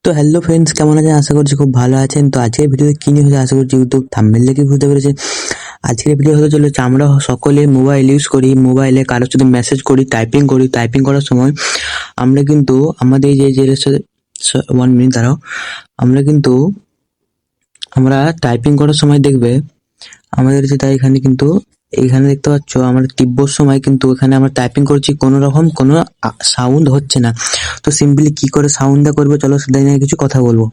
তো hello friends, কেমন আছেন? আশা করছি খুব ভালো আছেন। তো আজকের ভিডিওতে কি নিয়ে হচ্ছে আশা করছি ইউটিউব থাম্বনেল দেখে বুঝতে পেরেছেন। আজকের ভিডিও হতে চলেছে আমরা সকলে মোবাইল ইউজ করি, মোবাইলে কারোর সাথে মেসেজ করি, টাইপিং করার সময় আমরা কিন্তু আমাদের যে 1 মিনিট দাঁড়াও, আমরা কিন্তু আমরা টাইপিং করার সময় দেখবে আমাদের যেটা এখানে দেখতে পাচ্ছ আমরা টিপবোর সময় কিন্তু এখানে আমরা টাইপিং করছি, কোনো রকম কোনো সাউন্ড হচ্ছে না। তো সিম্পলি কি করে সাউন্ডটা করবো, চলো সেটা নিয়ে কিছু কথা বলবো।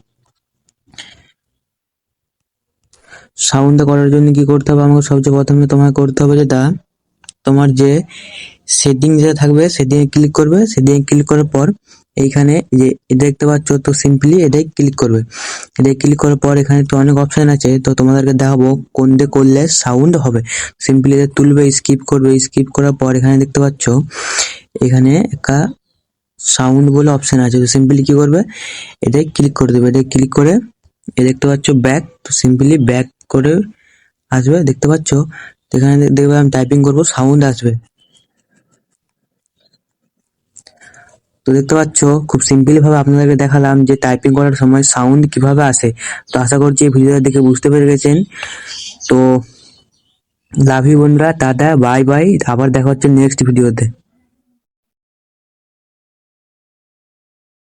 সাউন্ডটা করার জন্য কি করতে হবে, আমাকে সবচেয়ে প্রথমে তোমাকে করতে হবে যেটা, তোমার যে সেটিং যেটা থাকবে সেটিংয়ে ক্লিক করবে। সেটিংয়ে ক্লিক করার পর এইখানে যে এটা দেখতে পাচ্ছ, তো সিম্পলি এটাই ক্লিক করবে। এটাই ক্লিক করার পর এখানে তো অনেক অপশন আছে, তো তোমাদেরকে দেখাবো কোনটা করলে সাউন্ড হবে। সিম্পলি এটা তুলবে, স্কিপ করবে। স্কিপ করার পর এখানে দেখতে পাচ্ছ এখানে একটা সাউন্ড বলে অপশন আছে, তো সিম্পলি কি করবে, এটাই ক্লিক করে দেবে। এটাই ক্লিক করে এ দেখতে পাচ্ছ ব্যাক, তো সিম্পলি ব্যাক করে আসবে। দেখতে পাচ্ছ এখানে দেখবে আমি টাইপিং করবো, সাউন্ড আসবে। তো দেখতে পাচ্ছ খুব সিম্পলি ভাবে আপনাদেরকে দেখালাম যে টাইপিং করার সময় সাউন্ড কিভাবে আসে। তো আশা করছি এই ভিডিওটা দেখে বুঝতে পেরে গেছেন। তো লাভ ইউ বন্ধুরা, টাটা, বাই বাই, আবার দেখা হচ্ছে নেক্সট ভিডিওতে।